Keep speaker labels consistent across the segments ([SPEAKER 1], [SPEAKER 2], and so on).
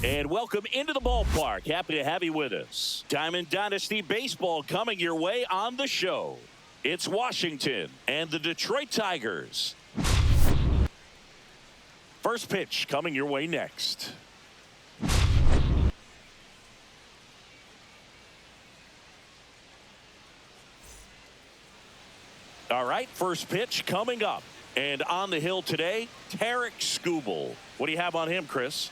[SPEAKER 1] And welcome into the ballpark. Happy to have you with us. Diamond Dynasty Baseball coming your way on the show. It's Washington and the Detroit Tigers. First pitch coming your way next. All right, first pitch coming up. And on the hill today, Tarek Skubal. What do you have on him, Chris?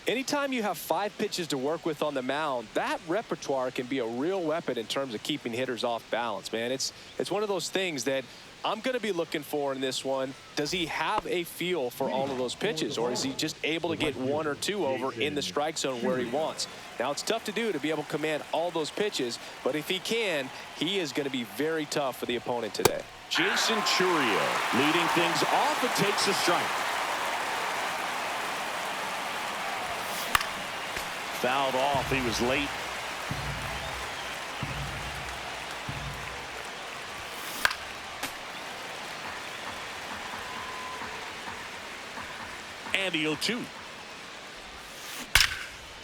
[SPEAKER 2] Anytime you have 5 pitches to work with on the mound, that repertoire can be a real weapon in terms of keeping hitters off balance, man. It's one of those things that I'm going to be looking for in this one. Does he have a feel for all of those pitches, or is he just able to get 1 or 2 over in the strike zone where he wants? Now, it's tough to do to be able to command all those pitches, but if he can, he is going to be very tough for the opponent today.
[SPEAKER 1] Jason Churio leading things off and takes a strike. Fouled off. He was late. And the 0-2.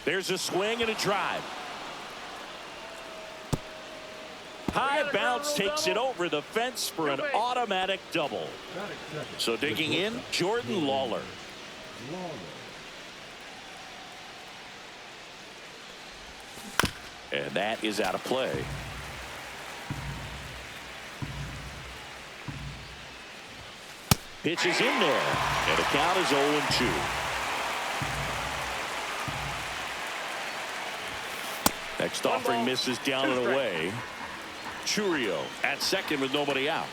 [SPEAKER 1] There's a swing and a drive. High bounce takes it over the fence for an automatic double. So digging in, Jordan Lawler. And that is out of play. Pitch is in there. And the count is 0-2. Next offering misses down and away. Churio at second with nobody out.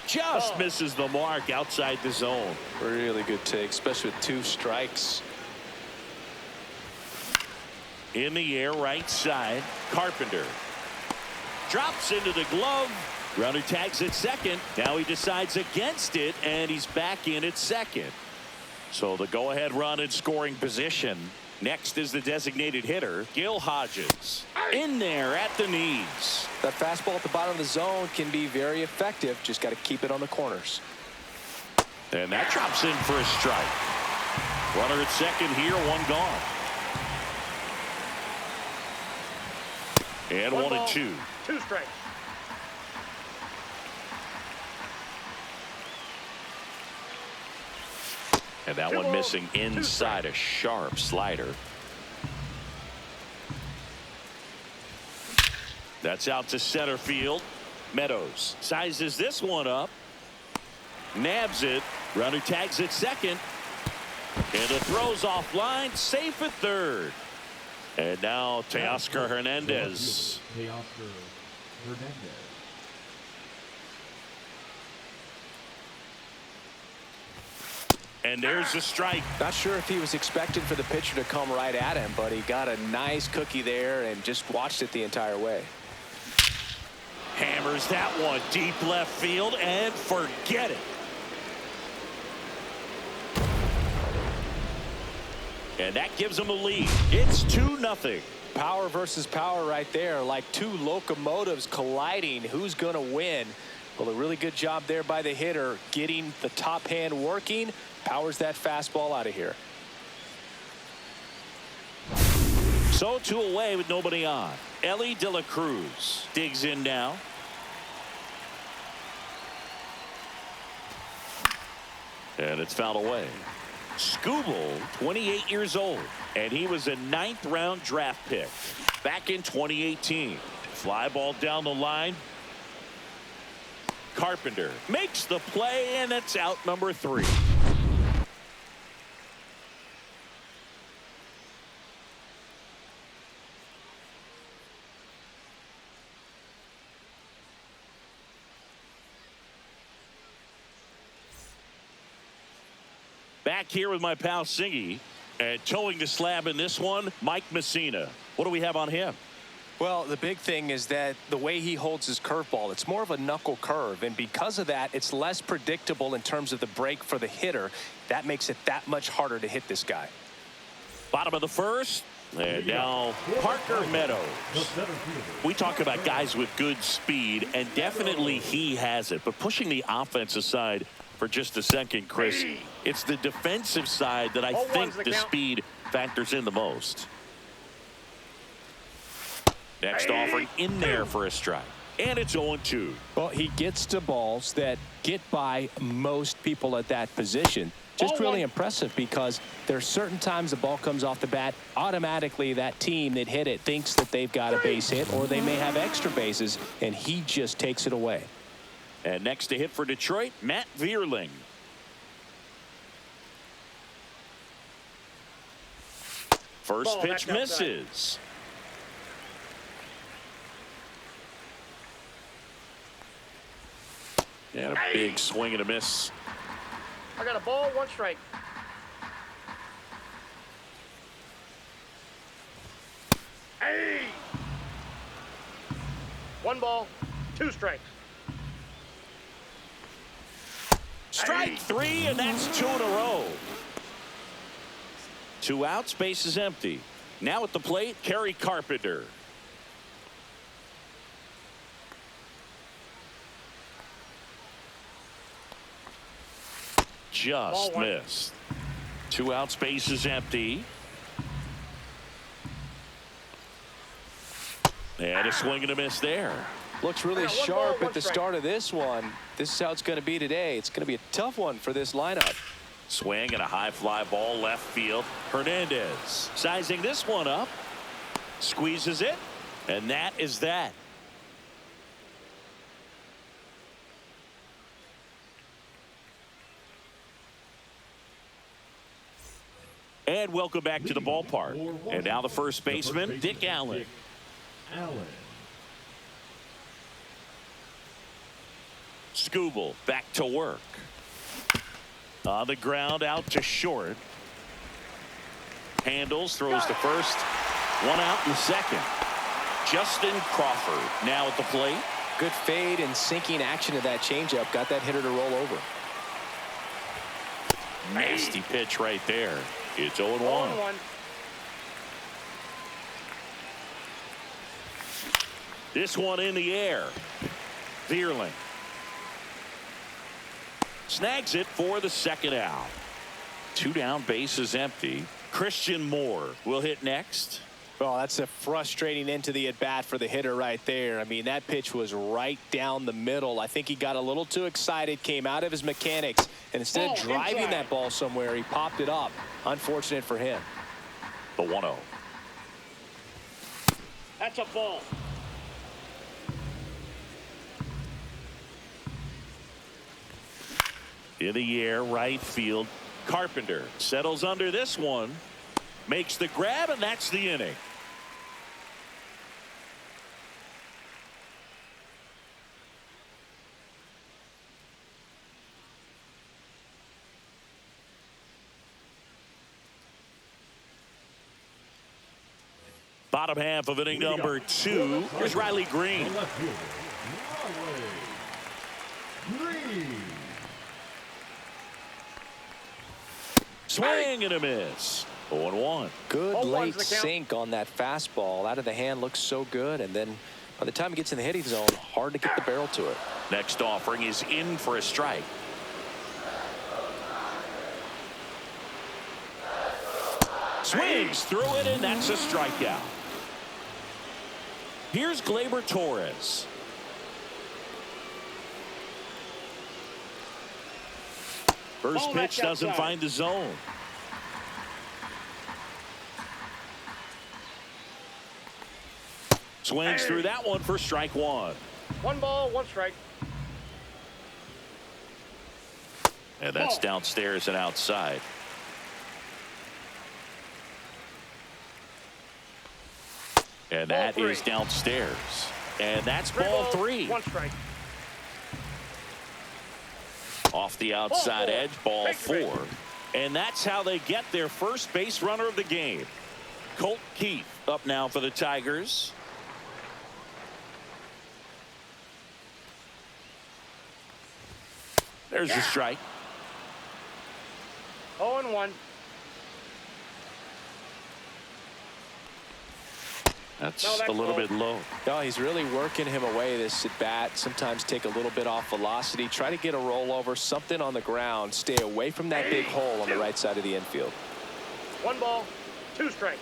[SPEAKER 1] Just misses the mark outside the zone.
[SPEAKER 2] Really good take, especially with 2 strikes.
[SPEAKER 1] In the air, right side. Carpenter drops into the glove. Runner tags at second. Now he decides against it, and he's back in at second. So the go-ahead run in scoring position. Next is the designated hitter, Gil Hodges. In there at the knees.
[SPEAKER 2] That fastball at the bottom of the zone can be very effective. Just got to keep it on the corners.
[SPEAKER 1] And that drops in for a strike. Runner at second here, 1 gone. And 1-2.
[SPEAKER 3] 2 strikes.
[SPEAKER 1] And that one missing inside, a sharp slider. That's out to center field. Meadows sizes this one up. Nabs it. Runner tags at second. And the throw's offline. Safe at third. And now Teoscar Hernandez. And there's the strike.
[SPEAKER 2] Not sure if he was expecting for the pitcher to come right at him, but he got a nice cookie there and just watched it the entire way.
[SPEAKER 1] Hammers that one deep left field and forget it. And that gives them a lead. It's 2-0.
[SPEAKER 2] Power versus power right there, like 2 locomotives colliding. Who's going to win? Well, a really good job there by the hitter, getting the top hand working. Powers that fastball out of here.
[SPEAKER 1] So 2 away with nobody on. Ellie De La Cruz digs in now. And it's fouled away. Skubal, 28 years old, and he was a 9th round draft pick back in 2018. Fly ball down the line. Carpenter makes the play, and it's out number 3. Back here with my pal Singy, and towing the slab in this one, Mike Messina. What do we have on him?
[SPEAKER 2] Well, the big thing is that the way he holds his curveball, it's more of a knuckle curve, and because of that, it's less predictable in terms of the break for the hitter. That makes it that much harder to hit this guy.
[SPEAKER 1] Bottom of the first, and now Parker Meadows. We talk about guys with good speed, and definitely he has it, but pushing the offense aside, For just a second, Chris, it's the defensive side that I think the speed factors in the most. Next offering in there for a strike. And it's 0-2.
[SPEAKER 2] Well, he gets to balls that get by most people at that position. Just really impressive because there are certain times the ball comes off the bat, automatically that team that hit it thinks that they've got a base hit or they may have extra bases, and he just takes it away.
[SPEAKER 1] And next to hit for Detroit, Matt Vierling. First pitch misses. And a big swing and a miss.
[SPEAKER 3] I got a ball, 1 strike. Hey! 1 ball, 2 strikes.
[SPEAKER 1] Strike 3, and that's 2 in a row. 2 outs, base is empty. Now at the plate, Kerry Carpenter. Just missed. 2 outs, base is empty. And a swing and a miss there.
[SPEAKER 2] Looks really sharp at the start of this one. This is how it's going to be today. It's going to be a tough one for this lineup.
[SPEAKER 1] Swing and a high fly ball left field. Hernandez sizing this one up. Squeezes it. And that is that. And welcome back to the ballpark. And now the first baseman, Dick Allen. Skubal back to work. On the ground, out to short. Handles, throws to first. 1 out in the second. Justin Crawford now at the plate.
[SPEAKER 2] Good fade and sinking action to that changeup. Got that hitter to roll over.
[SPEAKER 1] Nasty pitch right there. It's 0-1.
[SPEAKER 3] 0-1.
[SPEAKER 1] This one in the air. Vierling snags it for the second out. 2 down, base is empty. Christian Moore will hit next.
[SPEAKER 2] Oh, that's a frustrating end to the at-bat for the hitter right there. I mean, that pitch was right down the middle. I think he got a little too excited, came out of his mechanics, and instead of driving that ball somewhere, he popped it up. Unfortunate for him.
[SPEAKER 1] The 1-0.
[SPEAKER 3] That's a ball.
[SPEAKER 1] In the air, right field. Carpenter settles under this one. Makes the grab, and that's the inning. Bottom half of inning number 2. Here's Riley Green. Swing and a miss. 0-1.
[SPEAKER 2] Good late sink on that fastball. Out of the hand, looks so good, and then by the time it gets in the hitting zone, hard to get the barrel to it.
[SPEAKER 1] Next offering is in for a strike. Swings through it, and that's a strikeout. Here's Gleyber Torres. First pitch doesn't find the zone. Swings through that one for strike 1.
[SPEAKER 3] 1 ball, 1 strike.
[SPEAKER 1] And that's downstairs and outside. And that is downstairs. And that's ball 3.
[SPEAKER 3] 1 strike.
[SPEAKER 1] Off the outside edge, ball 4. And that's how they get their first base runner of the game. Colt Keith up now for the Tigers. There's the strike.
[SPEAKER 3] 0-1.
[SPEAKER 1] That's
[SPEAKER 3] No, that's
[SPEAKER 1] a little
[SPEAKER 3] low.
[SPEAKER 1] bit low.
[SPEAKER 2] No, he's really working him away, this at bat. Sometimes take a little bit off velocity. Try to get a rollover, something on the ground. Stay away from that big hole on the right side of the infield.
[SPEAKER 3] 1 ball, 2 strikes.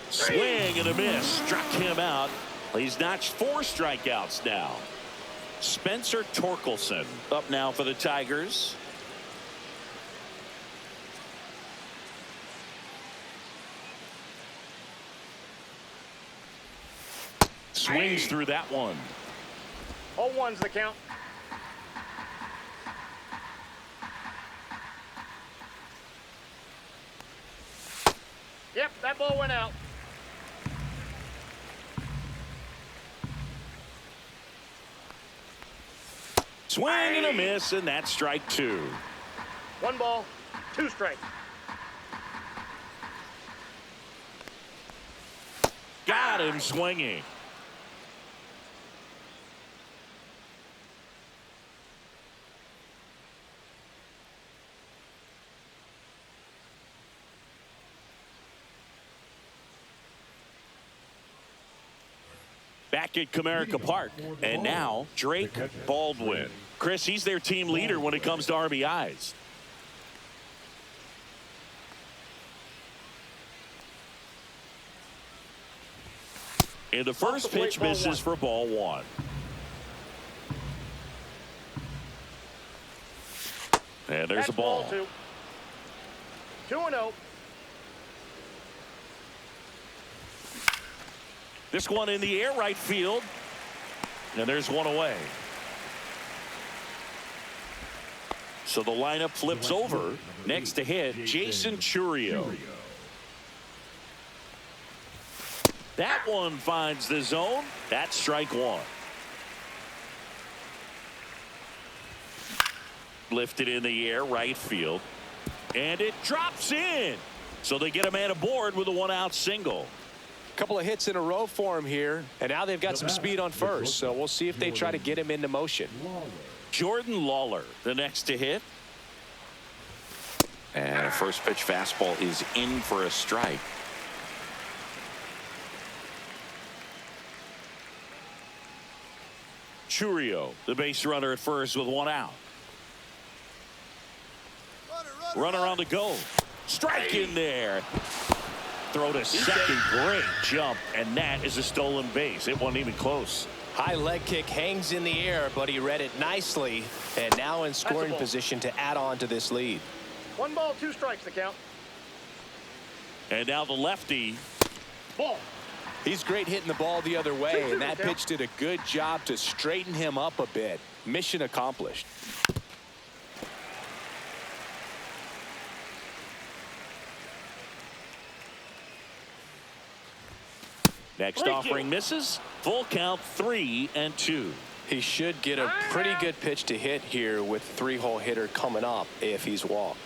[SPEAKER 1] Swing and a miss. Struck him out. He's notched 4 strikeouts now. Spencer Torkelson up now for the Tigers. Swings through that one.
[SPEAKER 3] 0-1's the count. Yep, that ball went out.
[SPEAKER 1] Swing and a miss, and that's strike 2.
[SPEAKER 3] 1 ball, 2 strikes.
[SPEAKER 1] Got him swinging. Back at Comerica Park, and now Drake Baldwin. Chris, he's their team leader when it comes to RBIs. And the first pitch misses for ball 1. And there's a ball.
[SPEAKER 3] 2. 2-0.
[SPEAKER 1] This one in the air, right field. And there's one away. So the lineup flips over. Next to hit, Jason Churio. That one finds the zone. That's strike 1. Lifted in the air, right field. And it drops in. So they get a man aboard with a 1-out single.
[SPEAKER 2] Couple of hits in a row for him here, and now they've got some speed on first, so we'll see if they try to get him into motion.
[SPEAKER 1] Jordan Lawler, the next to hit. And a first pitch fastball is in for a strike. Churio, the base runner at first with 1 out. Runner on the go. Strike in there. Throw to second. Great jump, and that is a stolen base. It wasn't even close.
[SPEAKER 2] High leg kick hangs in the air, but he read it nicely, and now in scoring position to add on to this lead.
[SPEAKER 3] 1 ball, 2 strikes the count.
[SPEAKER 1] And now the lefty.
[SPEAKER 3] Ball.
[SPEAKER 2] He's great hitting the ball the other way, and that pitch did a good job to straighten him up a bit. Mission accomplished.
[SPEAKER 1] Next offering misses. Full count, 3-2.
[SPEAKER 2] He should get a pretty good pitch to hit here with 3-hole hitter coming up if he's walked.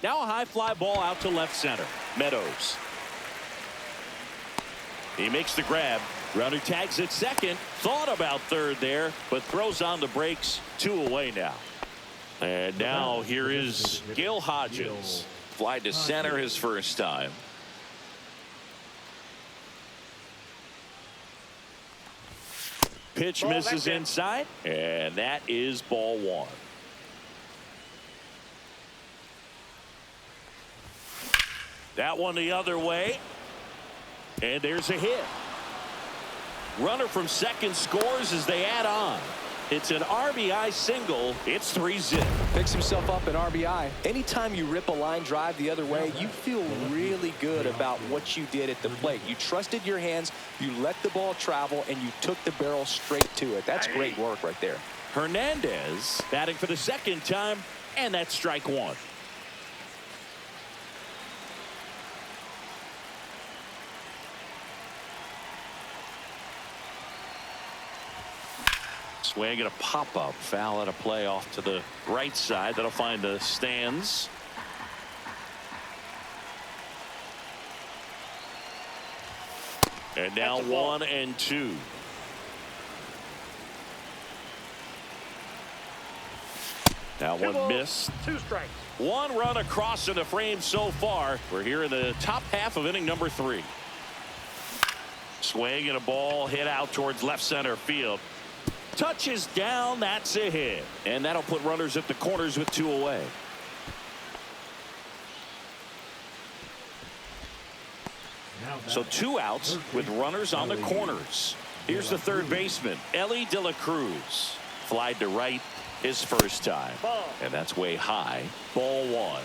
[SPEAKER 1] Now a high fly ball out to left center. Meadows. He makes the grab. Runner tags at second. Thought about third there, but throws on the brakes. 2 away now. And now here is Gil Hodges. Fly to center his first time. Pitch misses inside, and that is ball 1. That one the other way, and there's a hit. Runner from second scores as they add on. It's an RBI single. It's 3-zip.
[SPEAKER 2] Picks himself up an RBI. Anytime you rip a line drive the other way, you feel really good about what you did at the plate. You trusted your hands, you let the ball travel, and you took the barrel straight to it. That's great work right there.
[SPEAKER 1] Hernandez batting for the second time, and that's strike 1. Swing and a pop-up. Foul at a play off to the right side. That'll find the stands. And now 1-2. Now
[SPEAKER 3] Two
[SPEAKER 1] one
[SPEAKER 3] balls,
[SPEAKER 1] missed.
[SPEAKER 3] 2 strikes.
[SPEAKER 1] One run across in the frame so far. We're here in the top half of inning number 3. Swing and a ball hit out towards left center field. Touches down. That's a hit. And that'll put runners at the corners with 2 away. So 2 outs with runners on the corners. Here's the third baseman, Ellie De La Cruz. Flied to right his first time. And that's way high. Ball 1.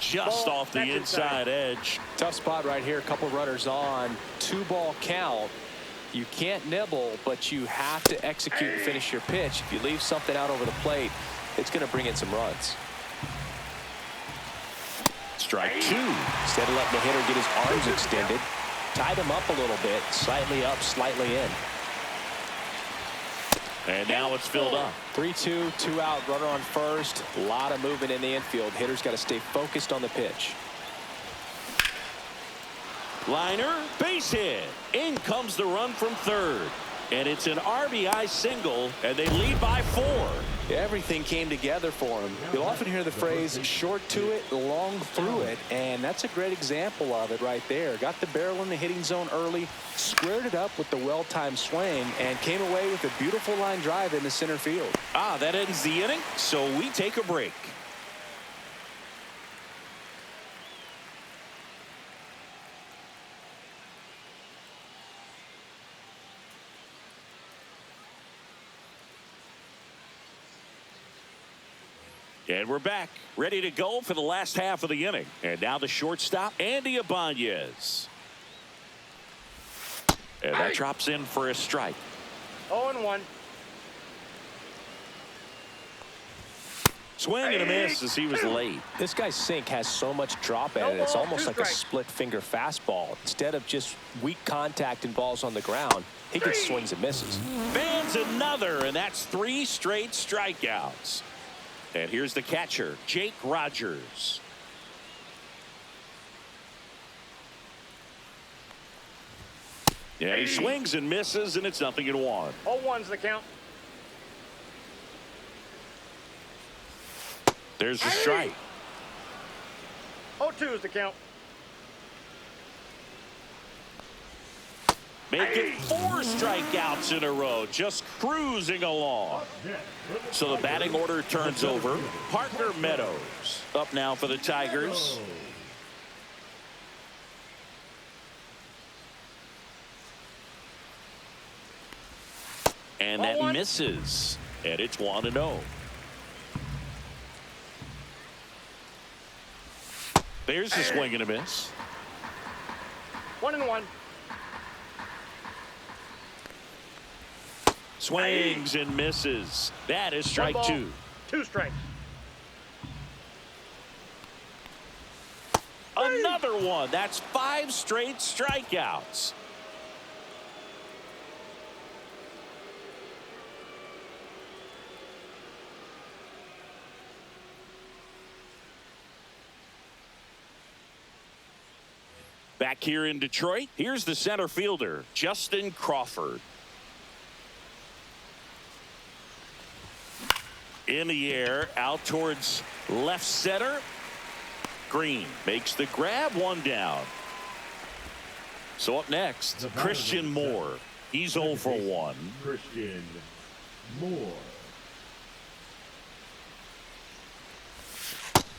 [SPEAKER 1] Just
[SPEAKER 3] Ball,
[SPEAKER 1] off the
[SPEAKER 3] that's
[SPEAKER 1] inside edge.
[SPEAKER 2] Tough spot right here. A couple runners on. 2-ball count. You can't nibble, but you have to execute and finish your pitch. If you leave something out over the plate, it's going to bring in some runs.
[SPEAKER 1] Strike 2.
[SPEAKER 2] Instead of letting the hitter get his arms extended, tied him up a little bit, slightly up, slightly in.
[SPEAKER 1] And now it's filled up.
[SPEAKER 2] 3-2, 2 out, runner on first. A lot of movement in the infield. Hitter's got to stay focused on the pitch.
[SPEAKER 1] Liner, base hit. In comes the run from third. And it's an RBI single, and they lead by 4.
[SPEAKER 2] Everything came together for him. You'll often hear the phrase short to it, long through it, and that's a great example of it right there. Got the barrel in the hitting zone early, squared it up with the well-timed swing, and came away with a beautiful line drive into center field.
[SPEAKER 1] That ends the inning, so we take a break. And we're back, ready to go for the last half of the inning. And now the shortstop, Andy Ibanez. And that drops in for a strike.
[SPEAKER 3] 0-1.
[SPEAKER 1] Swing and a miss as he was late.
[SPEAKER 2] This guy's sink has so much drop at it. It's almost like a split finger fastball. Instead of just weak contact and balls on the ground, he gets swings and misses.
[SPEAKER 1] Fans another, and that's 3 straight strikeouts. And here's the catcher, Jake Rogers. Yeah, he swings and misses, and it's 0-1.
[SPEAKER 3] 0-1's the count.
[SPEAKER 1] There's the strike.
[SPEAKER 3] 0-2's the count.
[SPEAKER 1] Make it 4 strikeouts in a row, just cruising along. So the batting order turns over. Parker Meadows up now for the Tigers. And that misses. And it's 1-0. There's the swing and a miss.
[SPEAKER 3] 1-1.
[SPEAKER 1] Swings and misses. That is strike 2.
[SPEAKER 3] 2 strikes.
[SPEAKER 1] Another one. That's 5 straight strikeouts. Back here in Detroit, here's the center fielder, Justin Crawford. In the air, out towards left center. Green makes the grab, 1 down. So up next, Christian Moore. He's 0 for 1.
[SPEAKER 4] Christian Moore.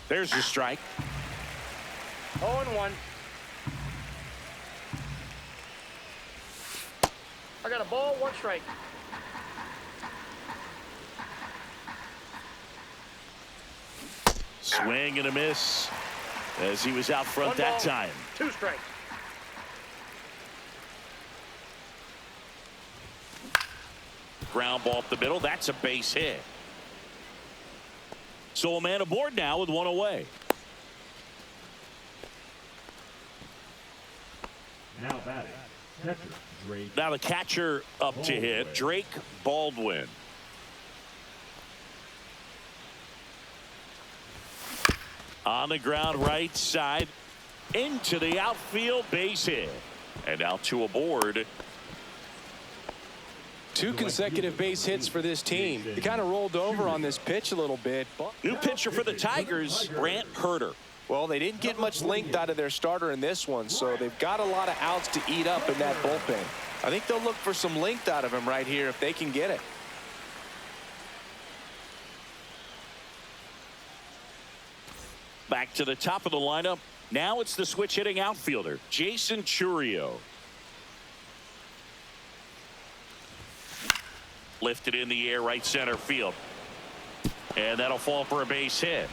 [SPEAKER 1] There's the strike.
[SPEAKER 3] 0-1. I got a ball, 1 strike.
[SPEAKER 1] Swing and a miss as he was out front that time.
[SPEAKER 3] 2 strikes.
[SPEAKER 1] Ground ball up the middle. That's a base hit. So a man aboard now with 1 away.
[SPEAKER 4] Now batting, catcher Drake.
[SPEAKER 1] Now the catcher up to hit, Drake Baldwin. On the ground right side into the outfield, base hit. And now 2 aboard.
[SPEAKER 2] 2 consecutive base hits for this team. He kind of rolled over on this pitch a little bit.
[SPEAKER 1] New pitcher for the Tigers, Brant Herter.
[SPEAKER 2] Well, they didn't get much length out of their starter in this one, so they've got a lot of outs to eat up in that bullpen. I think they'll look for some length out of him right here if they can get it.
[SPEAKER 1] Back to the top of the lineup. Now it's the switch hitting outfielder, Jason Churio. Lifted in the air, right center field. And that'll fall for a base hit.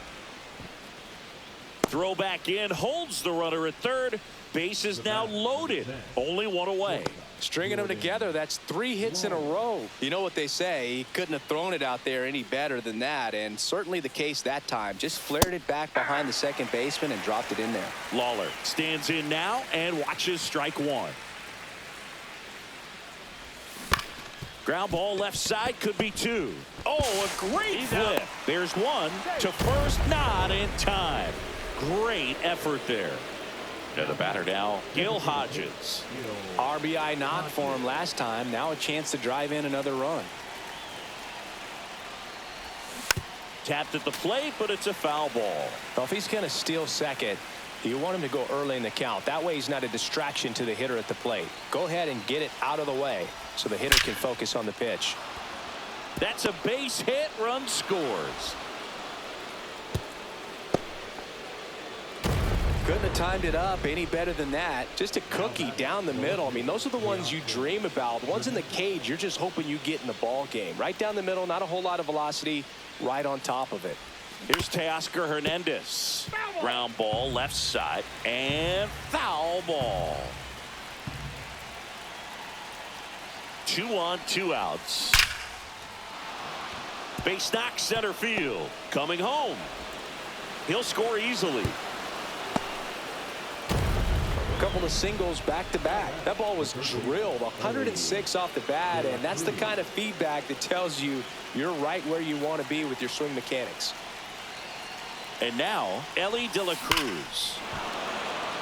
[SPEAKER 1] Throw back in, holds the runner at third. Base is now loaded. Only one away.
[SPEAKER 2] Stringing them together, that's 3 hits in a row. You know what they say, he couldn't have thrown it out there any better than that, and certainly the case that time. Just flared it back behind the second baseman and dropped it in there.
[SPEAKER 1] Lawler stands in now and watches strike one. Ground ball left side, could be 2. Oh, a great flip. There's 1 to first, not in time. Great effort there. To the batter now, Gil Hodges.
[SPEAKER 2] RBI knock for him last time. Now a chance to drive in another run.
[SPEAKER 1] Tapped at the plate, but it's a foul ball.
[SPEAKER 2] Well, if he's going to steal second, you want him to go early in the count. That way he's not a distraction to the hitter at the plate. Go ahead and get it out of the way so the hitter can focus on the pitch.
[SPEAKER 1] That's a base hit. Run scores.
[SPEAKER 2] Couldn't have timed it up any better than that. Just a cookie down the middle. I mean, those are the ones you dream about. Ones in the cage, you're just hoping you get in the ball game. Right down the middle, not a whole lot of velocity, right on top of it.
[SPEAKER 1] Here's Teoscar Hernandez. Ground ball left side and foul ball. 2 on, 2 outs. Base knock center field. Coming home. He'll score easily.
[SPEAKER 2] A couple of singles back to back. That ball was drilled 106 off the bat, and that's the kind of feedback that tells you you're right where you want to be with your swing mechanics.
[SPEAKER 1] And now Ellie De La Cruz.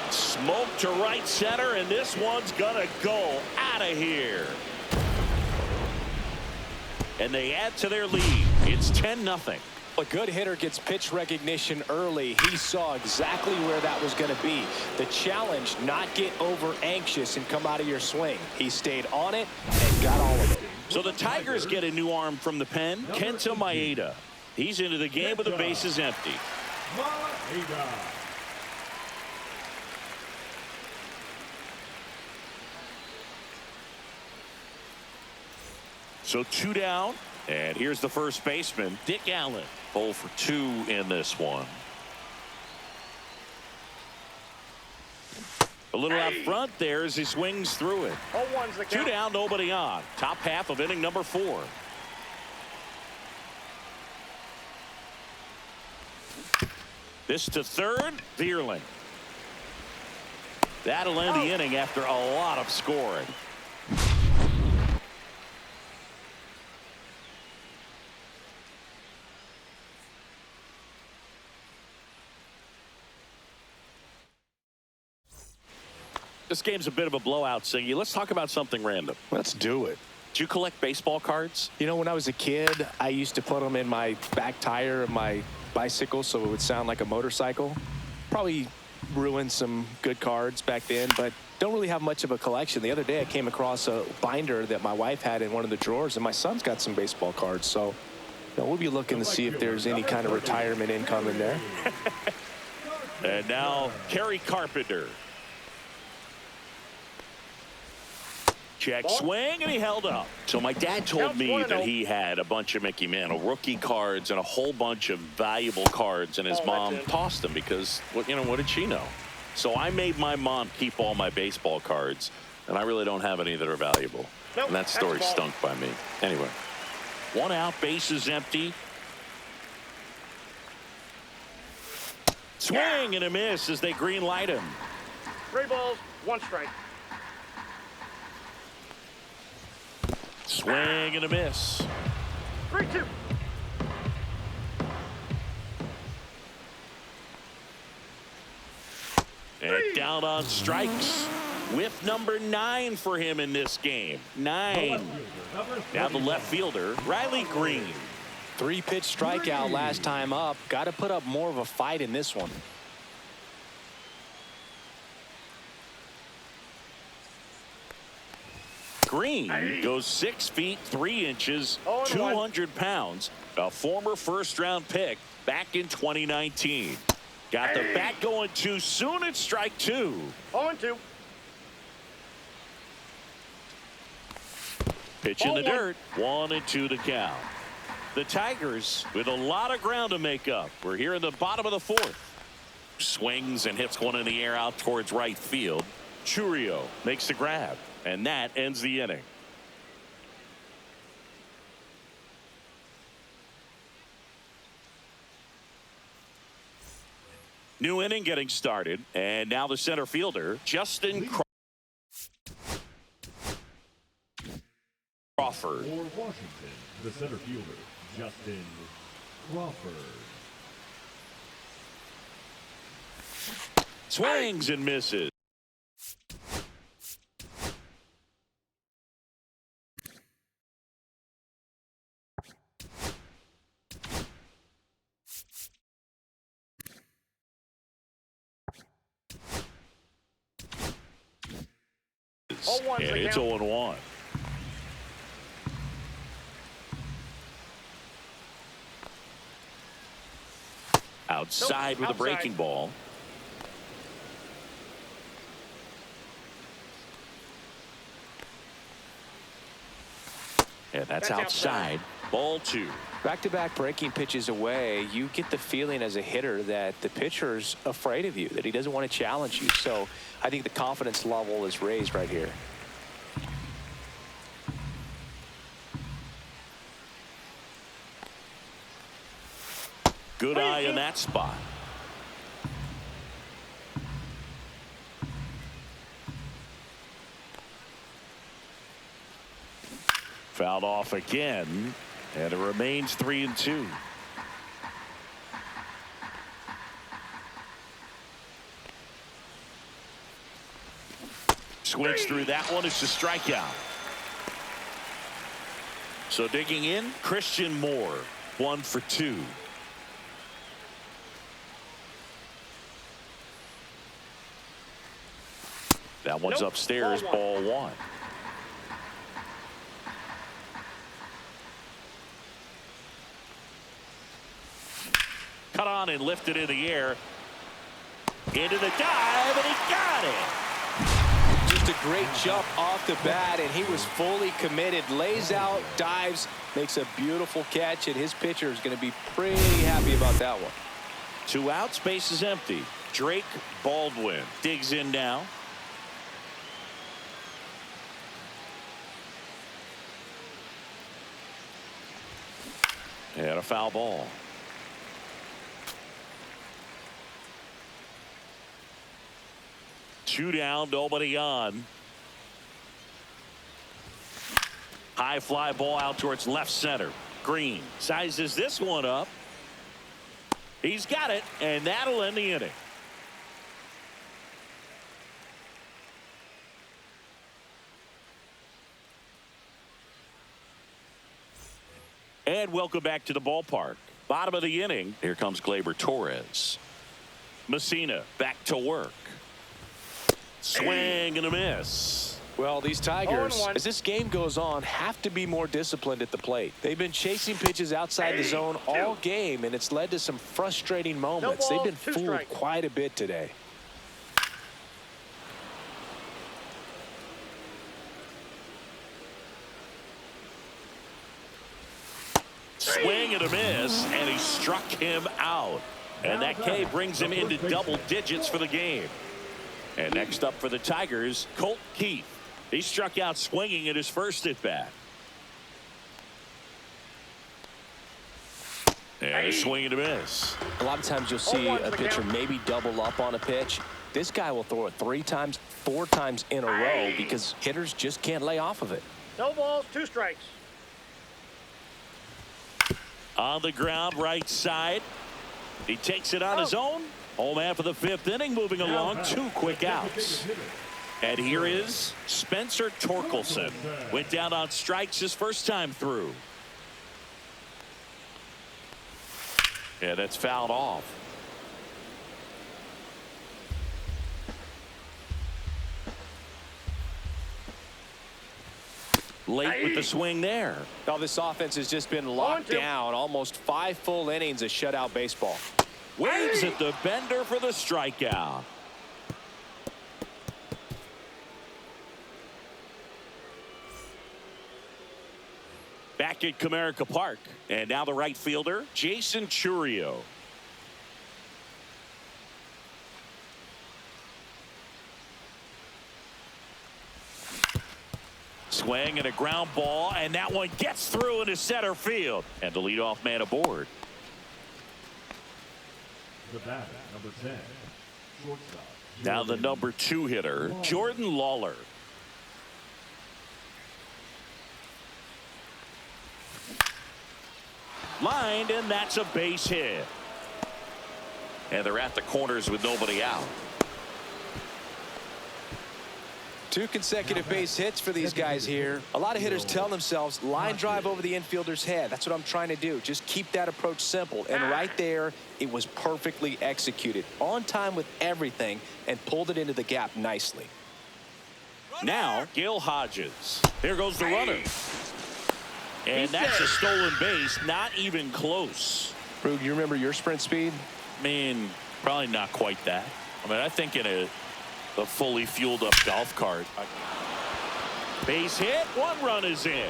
[SPEAKER 1] Smoke to right center, and this one's gonna go out of here. And they add to their lead. It's 10-0.
[SPEAKER 2] A good hitter gets pitch recognition early. He saw exactly where that was going to be. The challenge, not get over anxious and come out of your swing. He stayed on it and got all of it.
[SPEAKER 1] So the Tigers get a new arm from the pen, Kenta Maeda. He's into the game with the bases empty. So 2 down, and here's the first baseman, Dick Allen. 0 for 2 in this one. A little out front there as he swings through it.
[SPEAKER 3] 0-1's the count.
[SPEAKER 1] 2 down, nobody on. Top half of inning number 4. This to third, Vierling. That'll end the inning after a lot of scoring. This game's a bit of a blowout, Singy. Let's talk about something random.
[SPEAKER 2] Let's do it.
[SPEAKER 1] Do you collect baseball cards?
[SPEAKER 2] You know, when I was a kid, I used to put them in my back tire of my bicycle so it would sound like a motorcycle. Probably ruined some good cards back then, but don't really have much of a collection. The other day I came across a binder that my wife had in one of the drawers, and my son's got some baseball cards. So we'll be looking to see if there's any kind of retirement income in there.
[SPEAKER 1] And now Kerry Carpenter. Check swing, and he held up. So my dad told me that he had a bunch of Mickey Mantle rookie cards and a whole bunch of valuable cards, and his mom tossed them because, what did she know? So I made my mom keep all my baseball cards, and I really don't have any that are valuable. And that story stunk by me. Anyway, 1 out, bases empty. Swing and a miss as they green light him.
[SPEAKER 3] 3 balls, 1 strike.
[SPEAKER 1] Swing and a miss.
[SPEAKER 3] 3-2.
[SPEAKER 1] And down on strikes. With number 9 for him in this game. 9. Now the left fielder, Riley Green.
[SPEAKER 2] 3-pitch strikeout last time up. Got to put up more of a fight in this one.
[SPEAKER 1] Green goes 6 feet 3 inches, 200 pounds. A former first-round pick back in 2019. Got the bat going too soon at strike 2.
[SPEAKER 3] 0-2.
[SPEAKER 1] Pitch in the dirt. 1-2 to count. The Tigers with a lot of ground to make up. We're here in the bottom of the 4th. Swings and hits one in the air out towards right field. Churio makes the grab, and that ends the inning. New inning getting started, and now the center fielder, Justin Crawford.
[SPEAKER 4] For Washington, the center fielder, Justin Crawford.
[SPEAKER 1] Swings and misses. And it's 0-1. Outside with a breaking ball. And that's outside. Ball 2.
[SPEAKER 2] Back-to-back breaking pitches away, you get the feeling as a hitter that the pitcher's afraid of you, that he doesn't want to challenge you. So I think the confidence level is raised right here.
[SPEAKER 1] Good eye in that spot. Fouled off again, and it remains 3-2. Swings through that one. It's a strikeout. So digging in, Christian Moore, 1 for 2. That one's upstairs, ball 1. Cut on and lifted in the air. Into the dive, and he got it.
[SPEAKER 2] Just a great jump off the bat, and he was fully committed. Lays out, dives, makes a beautiful catch, and his pitcher is going to be pretty happy about that one.
[SPEAKER 1] 2 outs, base is empty. Drake Baldwin digs in now. And a foul ball. Two down, nobody on. High fly ball out towards left center. Green sizes this one up. He's got it, and that'll end the inning. And welcome back to the ballpark. Bottom of the inning. Here comes Gleyber Torres. Messina back to work. Swing and a miss.
[SPEAKER 2] Well, these Tigers, as this game goes on, have to be more disciplined at the plate. They've been chasing pitches outside the zone all game, and it's led to some frustrating moments. They've been fooled quite a bit today.
[SPEAKER 1] Swing and a miss, and he struck him out. And that K brings him into double digits for the game. And next up for the Tigers, Colt Keith. He struck out swinging at his first at bat. And a swing and a miss.
[SPEAKER 2] A lot of times you'll see a pitcher maybe double up on a pitch. This guy will throw it 3 times, 4 times in a row because hitters just can't lay off of it.
[SPEAKER 3] No balls, 2 strikes.
[SPEAKER 1] On the ground, right side. He takes it on his own. Home half of the 5th inning, moving along. 2 quick outs. And here is Spencer Torkelson. Went down on strikes his first time through. Yeah, that's fouled off. Late with the swing there.
[SPEAKER 2] Now this offense has just been locked down. Almost 5 full innings of shutout baseball.
[SPEAKER 1] Waves at the bender for the strikeout. Back at Comerica Park. And now the right fielder, Jason Churio. Swing and a ground ball, and that one gets through into center field. And the leadoff man aboard.
[SPEAKER 4] The batter, number 10, shortstop.
[SPEAKER 1] Now the number 2 hitter, Jordan Lawler. Lined, and that's a base hit. And they're at the corners with nobody out.
[SPEAKER 2] 2 consecutive base hits for these guys here. A lot of hitters tell themselves line drive over the infielder's head. That's what I'm trying to do. Just keep that approach simple. And right there, it was perfectly executed. On time with everything and pulled it into the gap nicely.
[SPEAKER 1] Now, Gil Hodges. There goes the runner. And that's a stolen base. Not even close.
[SPEAKER 2] Rube, you remember your sprint speed?
[SPEAKER 1] I mean, probably not quite that. I mean, I think in a fully fueled up golf cart. Base hit. 1 run is in.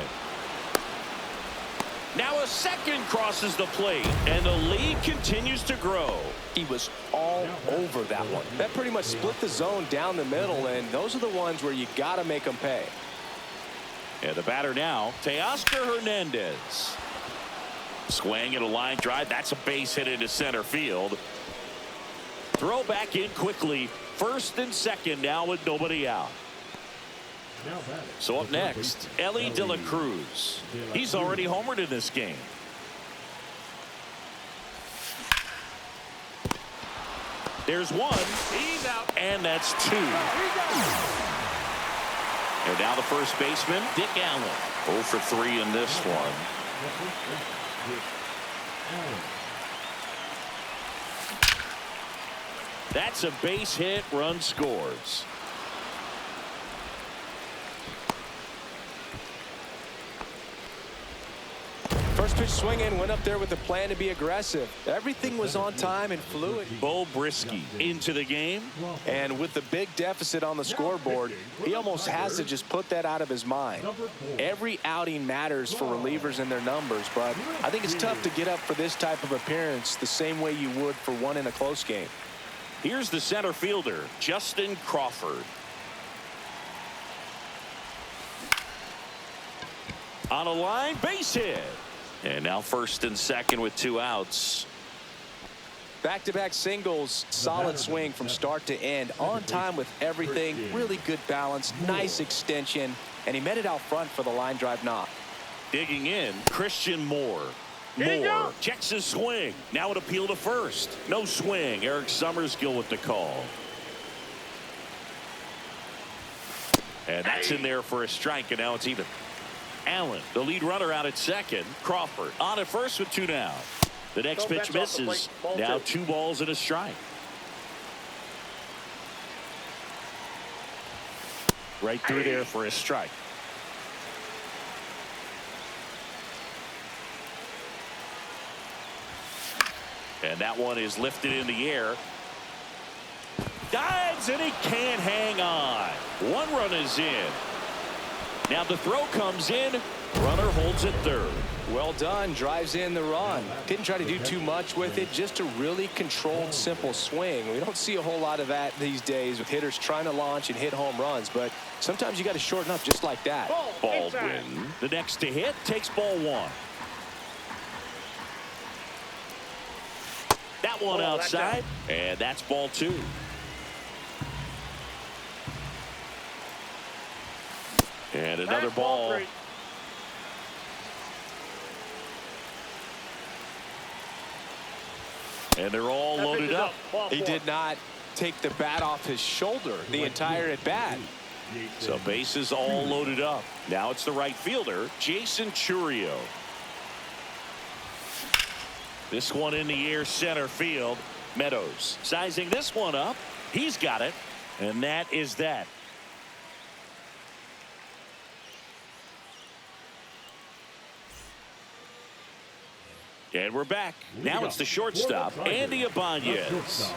[SPEAKER 1] Now a second crosses the plate, and the lead continues to grow.
[SPEAKER 2] He was all over that one. That pretty much split the zone down the middle, and those are the ones where you got to make them pay.
[SPEAKER 1] And the batter now, Teoscar Hernandez. Swing and a line drive. That's a base hit into center field. Throw back in quickly. First and second now with nobody out. So up next, Ellie De La Cruz. He's already homered in this game. There's 1. He's out. And that's 2. And now the first baseman, Dick Allen. 0 for 3 in this one. That's a base hit. Run scores.
[SPEAKER 2] First pitch swinging, went up there with a plan to be aggressive. Everything was on time and fluid.
[SPEAKER 1] Bo Brisky into the game.
[SPEAKER 2] And with the big deficit on the scoreboard, he almost has to just put that out of his mind. Every outing matters for relievers and their numbers, but I think it's tough to get up for this type of appearance the same way you would for one in a close game.
[SPEAKER 1] Here's the center fielder, Justin Crawford. On a line, base hit. And now first and second with 2 outs.
[SPEAKER 2] Back-to-back singles, solid swing from start to end. On time with everything, really good balance, nice extension, and he met it out front for the line drive knock.
[SPEAKER 1] Digging in, Christian Moore. Moore checks his swing. Now an appeal to first. No swing. Eric Summerskill with the call. And that's in there for a strike, and now it's even. Allen, the lead runner, out at second. Crawford on at first with 2 down. The next pitch misses. Now 2 balls and a strike. Right through there for a strike. And that one is lifted in the air. Dives, and he can't hang on. 1 run is in. Now the throw comes in. Runner holds it third.
[SPEAKER 2] Well done. Drives in the run. Didn't try to do too much with it. Just a really controlled, simple swing. We don't see a whole lot of that these days with hitters trying to launch and hit home runs. But sometimes you got to shorten up just like that.
[SPEAKER 1] Baldwin, the next to hit, takes ball 1. That one outside, and that's ball 2. And another ball. And they're all loaded up.
[SPEAKER 2] He did not take the bat off his shoulder the entire at bat.
[SPEAKER 1] So bases all loaded up. Now it's the right fielder, Jason Churio. This one in the air, center field. Meadows sizing this one up. He's got it. And that is that. And we're back. Now it's the shortstop, Andy Ibanez.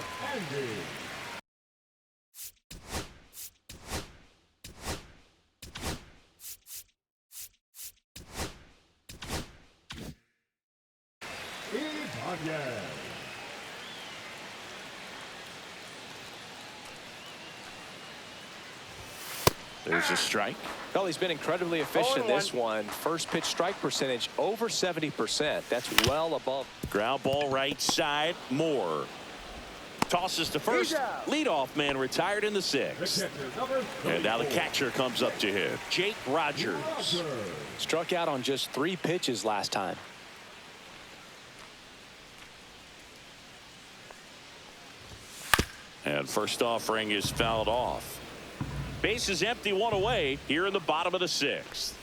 [SPEAKER 1] There's a strike.
[SPEAKER 2] Well, he's been incredibly efficient in this one. First pitch strike percentage over 70%. That's well above.
[SPEAKER 1] Ground ball right side. Moore tosses to first. Leadoff man retired in the sixth. And now the catcher comes up to him, Jake Rogers.
[SPEAKER 2] Struck out on just 3 pitches last time.
[SPEAKER 1] And first offering is fouled off. Base is empty, 1 away here in the bottom of the 6th.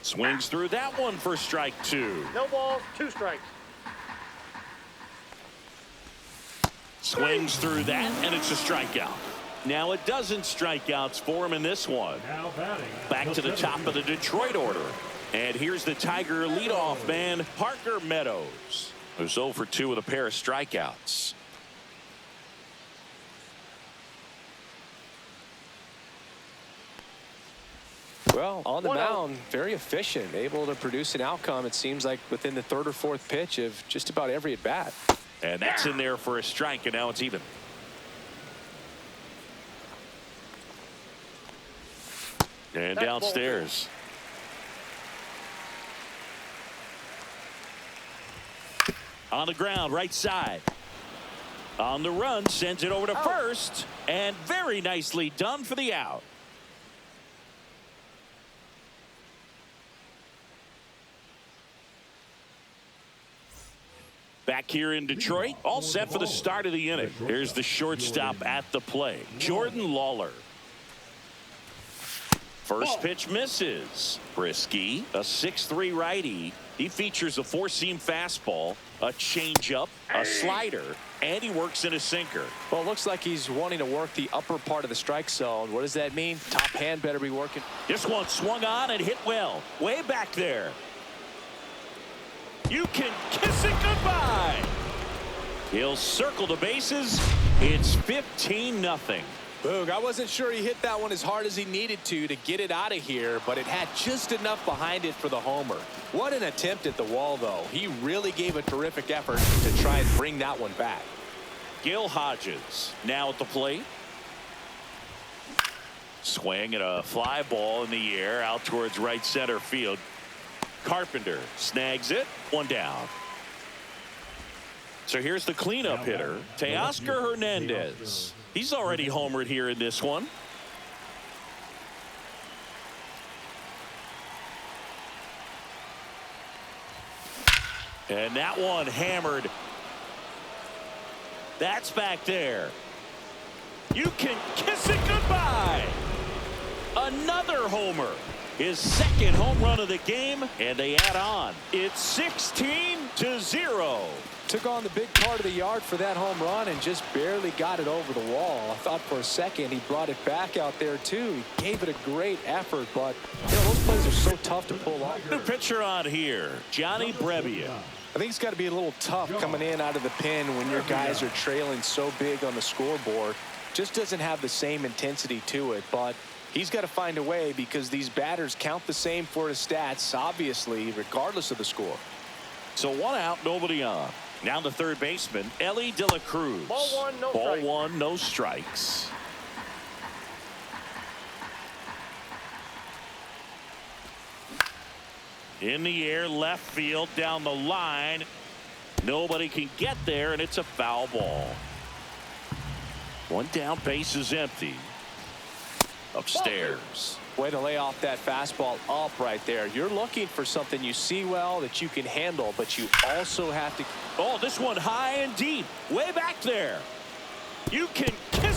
[SPEAKER 1] Swings through that one for strike 2.
[SPEAKER 3] No balls, 2 strikes.
[SPEAKER 1] Swings through that, and it's a strikeout. Now a dozen strikeouts for him in this one. Back to the top of the Detroit order. And here's the Tiger leadoff man, Parker Meadows, who's 0 for 2 with a pair of strikeouts.
[SPEAKER 2] Well, on the mound, very efficient, able to produce an outcome, it seems like, within the 3rd or 4th pitch of just about every at bat.
[SPEAKER 1] And that's in there for a strike, and now it's even. And downstairs. On the ground, right side. On the run, sends it over to first, and very nicely done for the out. Back here in Detroit, all set for the start of the inning. Here's the shortstop at the plate, Jordan Lawler. First pitch misses. Brisky, a 6'3" righty. He features a 4-seam fastball, a changeup, a slider, and he works in a sinker.
[SPEAKER 2] Well, it looks like he's wanting to work the upper part of the strike zone. What does that mean? Top hand better be working.
[SPEAKER 1] This one swung on and hit well, way back there. You can kiss it goodbye. He'll circle the bases. It's 15-0.
[SPEAKER 2] Boog, I wasn't sure he hit that one as hard as he needed to get it out of here, but it had just enough behind it for the homer. What an attempt at the wall, though. He really gave a terrific effort to try and bring that one back.
[SPEAKER 1] Gil Hodges now at the plate. Swing and a fly ball in the air out towards right center field. Carpenter snags it. 1 down. So here's the cleanup hitter, Teoscar Hernandez. He's already homered here in this one. And that one hammered. That's back there. You can kiss it goodbye. Another homer. His 2nd home run of the game, and they add on. It's 16-0.
[SPEAKER 2] Took on the big part of the yard for that home run and just barely got it over the wall. I thought for a second he brought it back out there too. He gave it a great effort, but you know, those plays are so tough to pull off.
[SPEAKER 1] The pitcher on here, Johnny Brebbia.
[SPEAKER 2] I think it's got to be a little tough coming in out of the pen when your guys are trailing so big on the scoreboard. Just doesn't have the same intensity to it, but he's got to find a way because these batters count the same for his stats, obviously, regardless of the score.
[SPEAKER 1] So 1 out, nobody on. Now the third baseman, Ellie De La Cruz.
[SPEAKER 3] Ball 1, no
[SPEAKER 1] Ball
[SPEAKER 3] strikes.
[SPEAKER 1] 1, no strikes. In the air, left field, down the line. Nobody can get there, and it's a foul ball. 1 down, base is empty. Upstairs.
[SPEAKER 2] Way to lay off that fastball up right there. You're looking for something you see well that you can handle, but you also have to.
[SPEAKER 1] Oh, this one high and deep, way back there. You can kiss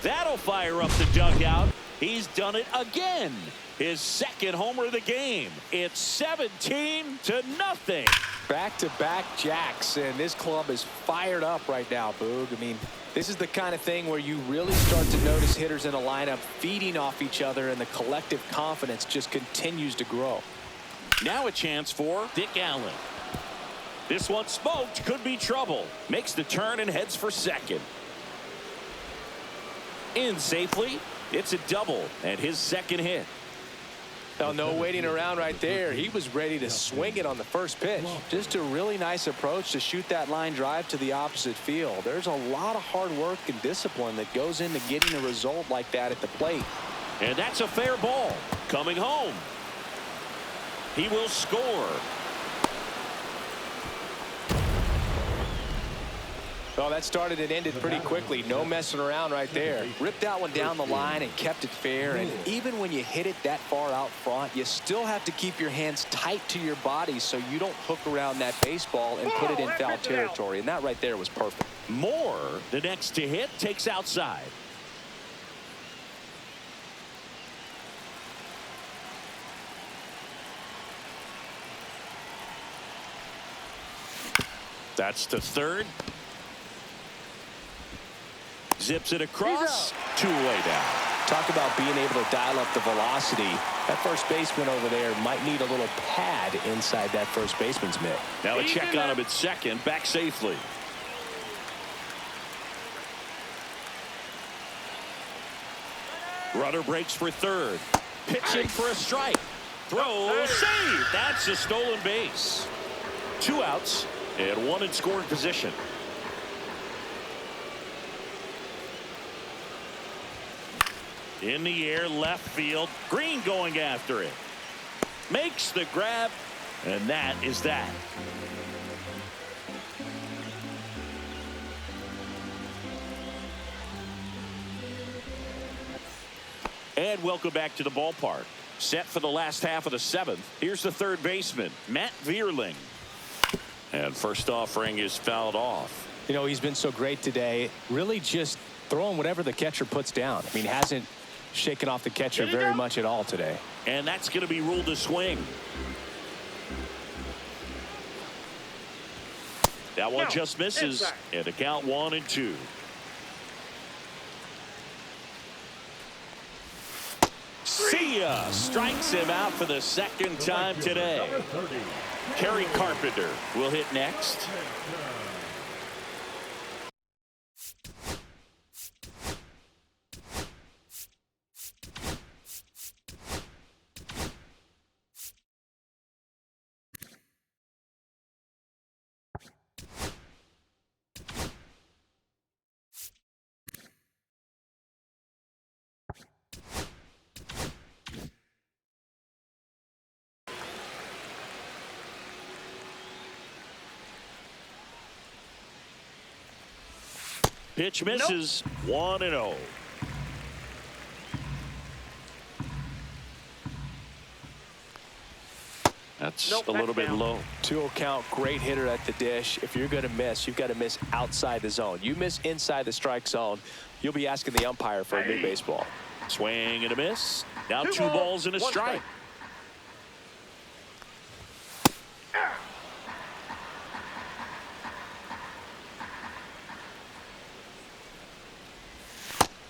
[SPEAKER 1] That'll fire up the dugout. He's done it again. His second homer of the game. It's 17-0.
[SPEAKER 2] Back-to-back jacks, and this club is fired up right now, Boog. I mean, this is the kind of thing where you really start to notice hitters in a lineup feeding off each other, and the collective confidence just continues to grow.
[SPEAKER 1] Now a chance for Dick Allen. This one smoked, could be trouble. Makes the turn and heads for second. In safely. It's a double and his second hit.
[SPEAKER 2] Now, no waiting around right there. He was ready to swing it on the first pitch. Just a really nice approach to shoot that line drive to the opposite field. There's a lot of hard work and discipline that goes into getting a result like that at the plate.
[SPEAKER 1] And that's a fair ball. Coming home. He will score.
[SPEAKER 2] Well, that started and ended pretty quickly. No messing around right there. Ripped that one down the line and kept it fair. And even when you hit it that far out front, you still have to keep your hands tight to your body so you don't hook around that baseball and put it in foul territory. And that right there was perfect.
[SPEAKER 1] Moore, the next to hit, takes outside. That's to third. Zips it across. Two-way down.
[SPEAKER 2] Talk about being able to dial up the velocity. That first baseman over there might need a little pad inside that first baseman's mitt.
[SPEAKER 1] Now a check on him at second. Back safely. Runner breaks for third. Pitching for a strike. Throw. Save. That's a stolen base. 2 outs and 1 in scoring position. In the air, left field. Green going after it. Makes the grab, and that is that. And welcome back to the ballpark. Set for the last half of the 7th. Here's the third baseman, Matt Vierling. And first offering is fouled off.
[SPEAKER 2] You know, he's been so great today. Really just throwing whatever the catcher puts down. I mean, hasn't shaken off the catcher very much at all today.
[SPEAKER 1] And that's going to be ruled a swing. That one just misses. And the count 1-2. See ya. Strikes him out for the second time today. Kerry Carpenter will hit next. Pitch misses. 1-0. That's a little bit low.
[SPEAKER 2] 2-0 count. Great hitter at the dish. If you're going to miss, you've got to miss outside the zone. You miss inside the strike zone, you'll be asking the umpire for a new baseball.
[SPEAKER 1] Swing and a miss. Now 2 balls and a strike.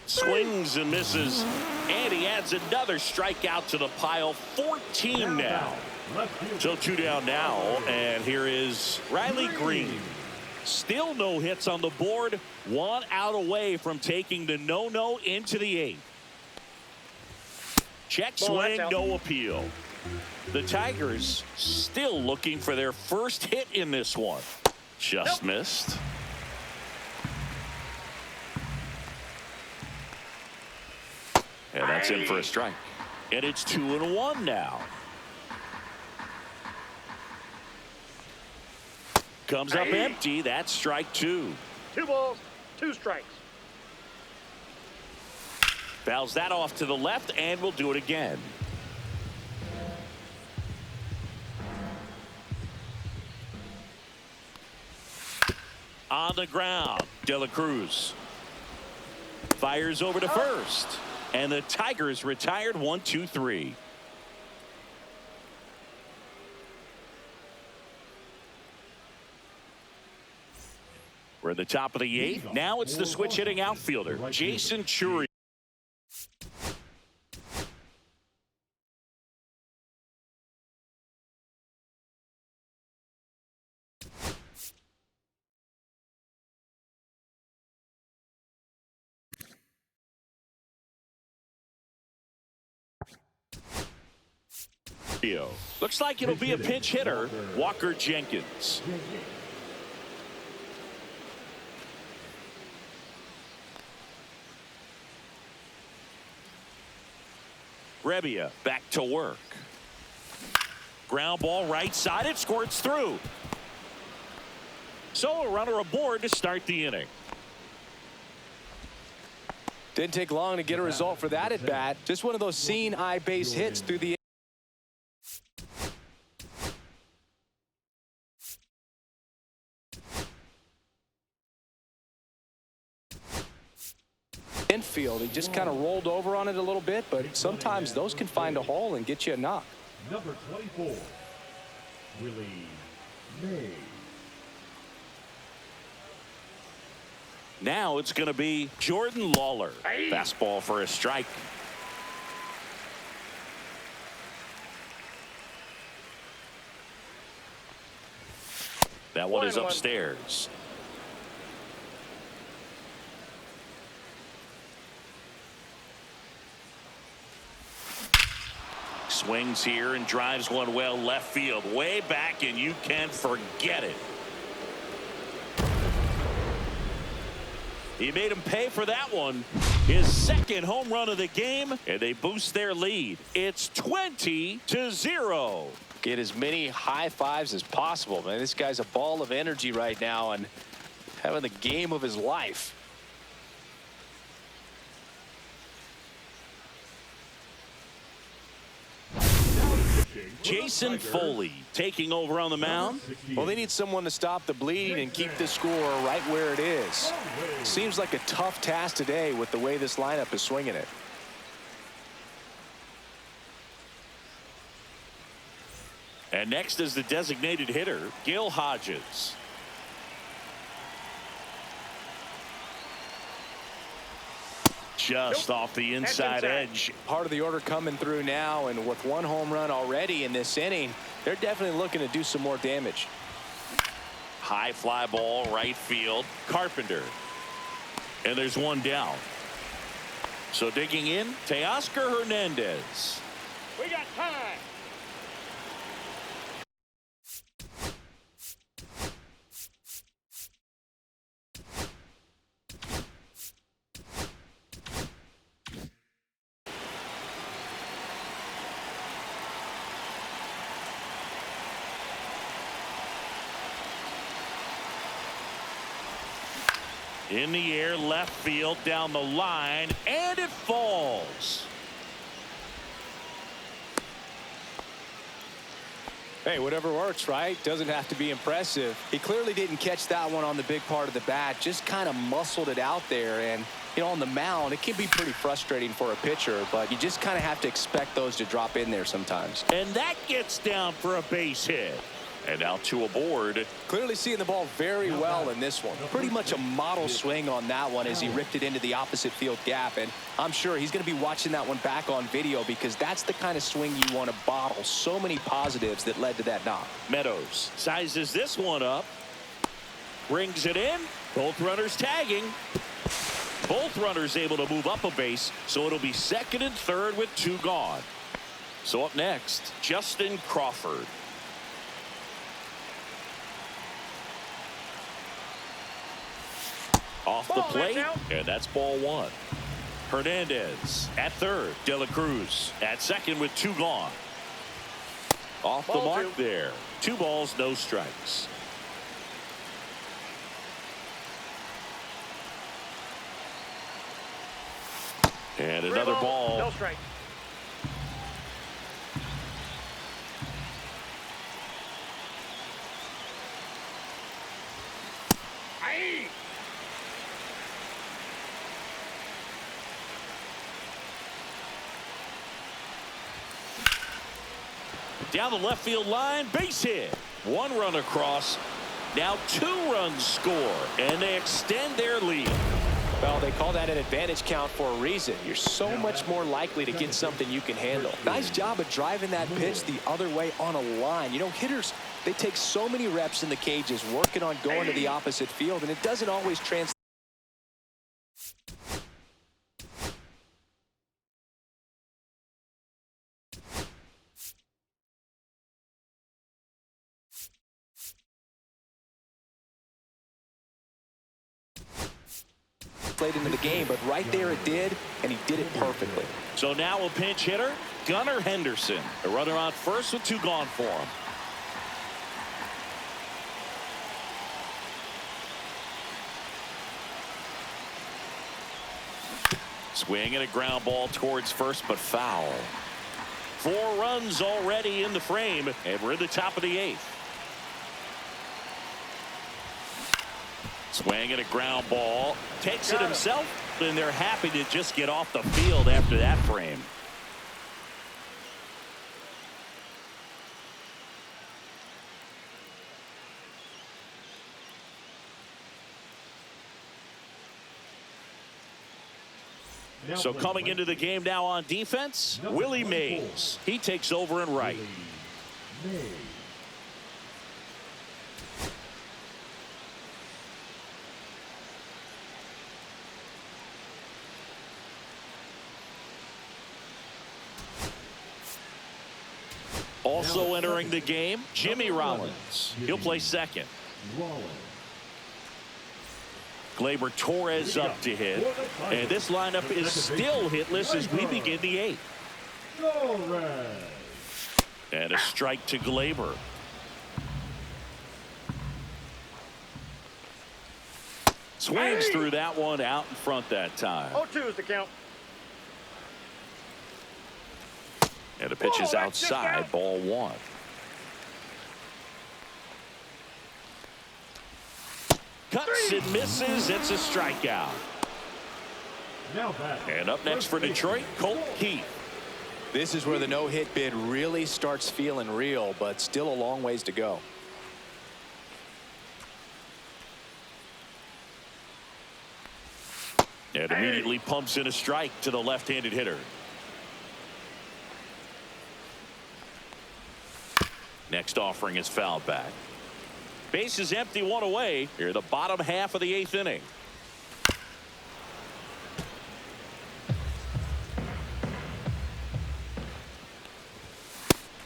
[SPEAKER 1] Swings and misses, and he adds another strikeout to the pile. 14 now. So 2 down now, and here is Riley Green. Still no hits on the board. 1 out away from taking the no-no into the 8th. Check swing, no appeal. The Tigers still looking for their first hit in this one. Just missed. And that's in for a strike. And it's 2-1 now. Comes up empty. That's strike 2.
[SPEAKER 3] 2 balls, 2 strikes.
[SPEAKER 1] Fouls that off to the left, and we'll do it again. On the ground, De La Cruz. Fires over to first. And the Tigers retired 1-2-3. We're at the top of the 8th. Now it's the switch hitting outfielder, Jason Chury. Looks like it'll be a pinch hitter, Walker Jenkins. Rebbia back to work. Ground ball right side. It squirts through. So a runner aboard to start the inning.
[SPEAKER 2] Didn't take long to get a result for that at bat. Just one of those seen eye base hits through the infield. He just kind of rolled over on it a little bit, but sometimes those can find a hole and get you a knock.
[SPEAKER 4] Number 24, Willie May.
[SPEAKER 1] Now it's going to be Jordan Lawler. Fastball for a strike. That one is upstairs. Swings here and drives one well left field, way back, and you can forget it. He made him pay for that one. His second home run of the game, and they boost their lead. It's 20-0.
[SPEAKER 2] Get as many high fives as possible, man. This guy's a ball of energy right now and having the game of his life.
[SPEAKER 1] Jason Foley taking over on the mound.
[SPEAKER 2] Well, they need someone to stop the bleeding and keep the score right where it is. Seems like a tough task today with the way this lineup is swinging it.
[SPEAKER 1] And next is the designated hitter, Gil Hodges. Just off the inside edge.
[SPEAKER 2] Part of the order coming through now, and with one home run already in this inning, they're definitely looking to do some more damage.
[SPEAKER 1] High fly ball right field. Carpenter. And there's one down. So digging in, Teoscar Hernandez.
[SPEAKER 3] We got time.
[SPEAKER 1] In the air, left field, down the line, and it falls.
[SPEAKER 2] Hey, whatever works, right? Doesn't have to be impressive. He clearly didn't catch that one on the big part of the bat, just kind of muscled it out there. And, you know, on the mound, it can be pretty frustrating for a pitcher, but you just kind of have to expect those to drop in there sometimes.
[SPEAKER 1] And that gets down for a base hit. And now two aboard.
[SPEAKER 2] Clearly seeing the ball very well in this one. Pretty much a model swing on that one as he ripped it into the opposite field gap. And I'm sure he's going to be watching that one back on video because that's the kind of swing you want to bottle. So many positives that led to that knock.
[SPEAKER 1] Meadows sizes this one up. Brings it in. Both runners tagging. Both runners able to move up a base. So it'll be second and third with two gone. So up next, Justin Crawford. Off the plate, and that's ball one. Hernandez at third. De La Cruz at second with two gone. Off the mark there. 2 balls, no strikes. And another ball.
[SPEAKER 3] No strike.
[SPEAKER 1] Down the left field line, base hit. 1 run across. Now 2 runs score, and they extend their lead.
[SPEAKER 2] Well, they call that an advantage count for a reason. You're so much more likely to get something you can handle. Nice job of driving that pitch the other way on a line. You know, hitters, they take so many reps in the cages working on going to the opposite field, and it doesn't always translate. Played into the game, but right there it did, and he did it perfectly.
[SPEAKER 1] So now a pinch hitter, Gunnar Henderson. A runner on first with 2 gone for him. Swing and a ground ball towards first, but foul. 4 runs already in the frame, and we're in the top of the 8th. Swing and a ground ball. Takes it himself, and they're happy to just get off the field after that frame. So coming into the game now on defense, Willie Mays. He takes over in right. Also entering the game, Jimmy Rollins. He'll play second. Gleyber Torres up to hit. And this lineup is still hitless as we begin the 8th. And a strike to Gleyber. Swings through that one out in front that time.
[SPEAKER 3] 0-2 is the count.
[SPEAKER 1] And the pitch is outside, ball 1. Cuts and misses. It's a strikeout. And up next for Detroit, Colt Keith.
[SPEAKER 2] This is where the no-hit bid really starts feeling real, but still a long ways to go.
[SPEAKER 1] And immediately pumps in a strike to the left-handed hitter. Next offering is fouled back. Base is empty, 1 away. Here, the bottom half of the 8th inning.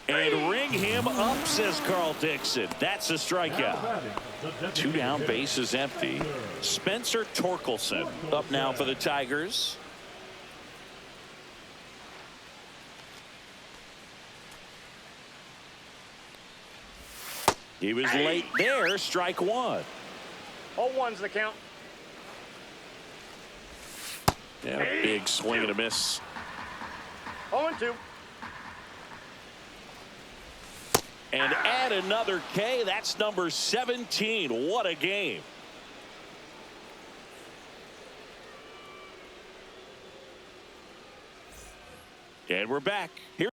[SPEAKER 1] And ring him up, says Carl Dixon. That's a strikeout. 2 down, base is empty. Spencer Torkelson up now for the Tigers. He was late there. Strike 1.
[SPEAKER 3] 0-1's the count.
[SPEAKER 1] And a big swing and a miss.
[SPEAKER 3] 0-2.
[SPEAKER 1] And add another K. That's number 17. What a game. And we're back. Here.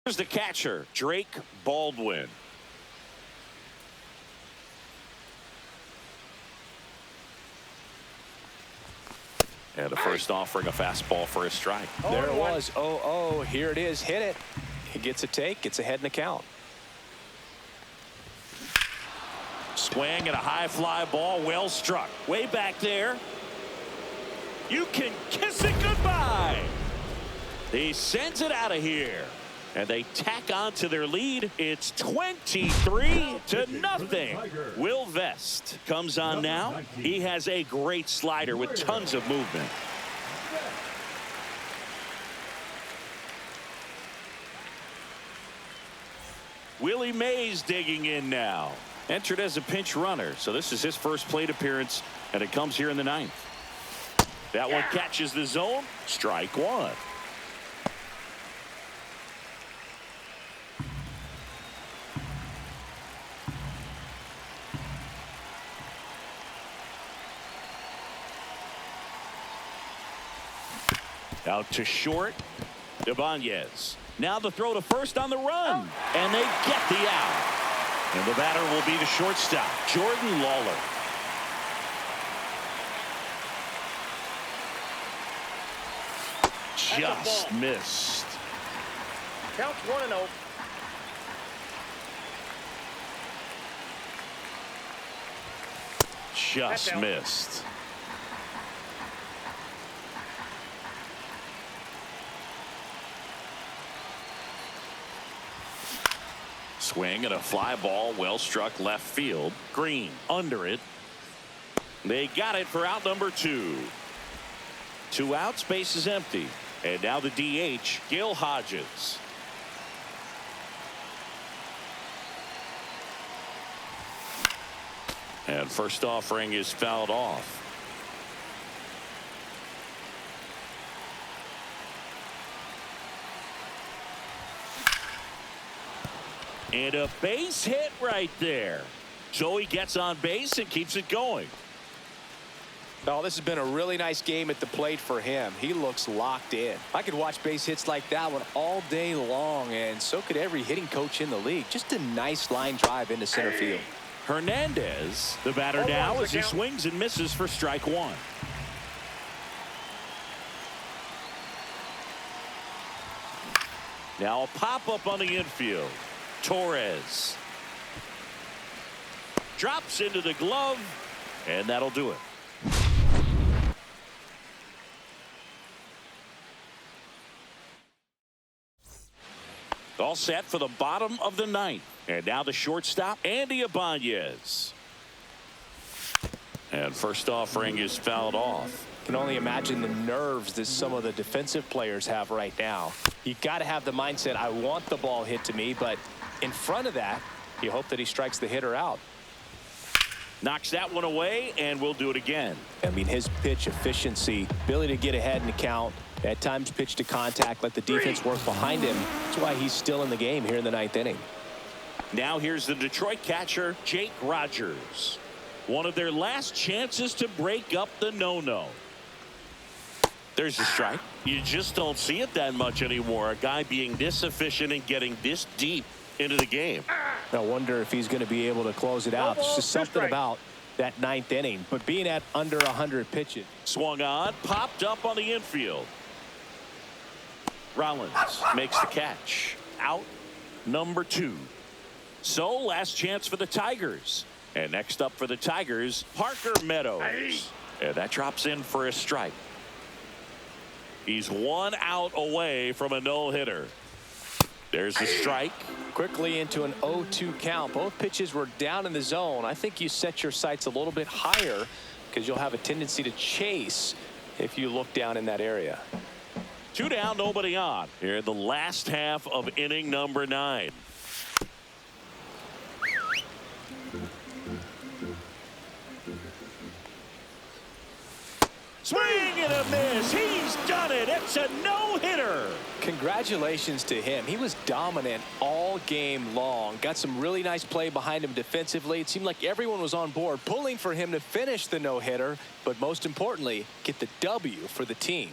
[SPEAKER 1] Here's the catcher, Drake Baldwin. And the first offering a fastball for a strike.
[SPEAKER 2] There it was. 0-0. Here it is. Hit it. He gets a take. Gets ahead in the count.
[SPEAKER 1] Swing and a high fly ball. Well struck. Way back there. You can kiss it goodbye. He sends it out of here. And they tack on to their lead. It's 23-0. Will Vest comes on now. He has a great slider with tons of movement. Willie Mays digging in now. Entered as a pinch runner. So this is his first plate appearance, and it comes here in the 9th. That one catches the zone. Strike 1. Out to short. Ibanez. Now the throw to first on the run. And they get the out. And the batter will be the shortstop, Jordan Lawler. Just missed.
[SPEAKER 3] Count 1-0.
[SPEAKER 1] Just missed. Swing and a fly ball, well struck left field. Green under it. They got it for out number 2. 2 outs, base is empty. And now the DH, Gil Hodges. And first offering is fouled off. And a base hit right there. So he gets on base and keeps it going.
[SPEAKER 2] Oh, this has been a really nice game at the plate for him. He looks locked in. I could watch base hits like that one all day long, and so could every hitting coach in the league. Just a nice line drive into center field.
[SPEAKER 1] Hernandez, the batter now, as he swings and misses for strike 1. Now a pop up on the infield. Torres drops into the glove, and that'll do it. All set for the bottom of the 9th. And now the shortstop, Andy Ibanez. And first offering is fouled off.
[SPEAKER 2] Can only imagine the nerves that some of the defensive players have right now. You got to have the mindset, I want the ball hit to me, but in front of that, you hope that he strikes the hitter out.
[SPEAKER 1] Knocks that one away, and we'll do it again.
[SPEAKER 2] I mean, his pitch efficiency, ability to get ahead in the count, at times pitch to contact, let the defense work behind him. That's why he's still in the game here in the 9th inning.
[SPEAKER 1] Now here's the Detroit catcher, Jake Rogers. One of their last chances to break up the no-no. There's a strike. You just don't see it that much anymore. A guy being this efficient and getting this deep into the game.
[SPEAKER 2] I wonder if he's going to be able to close it out. There's just something about that 9th inning, but being at under 100 pitches.
[SPEAKER 1] Swung on, popped up on the infield. Rollins makes the catch. Out number 2. So last chance for the Tigers. And next up for the Tigers, Parker Meadows. And that drops in for a strike. He's 1 out away from a no-hitter. There's the strike.
[SPEAKER 2] Quickly into an 0-2 count. Both pitches were down in the zone. I think you set your sights a little bit higher because you'll have a tendency to chase if you look down in that area.
[SPEAKER 1] 2 down, nobody on. Here in the last half of inning number 9. Swing and a miss. He's done it. It's a no-hitter.
[SPEAKER 2] Congratulations to him. He was dominant all game long. Got some really nice play behind him defensively. It seemed like everyone was on board pulling for him to finish the no-hitter, but most importantly, get the W for the team.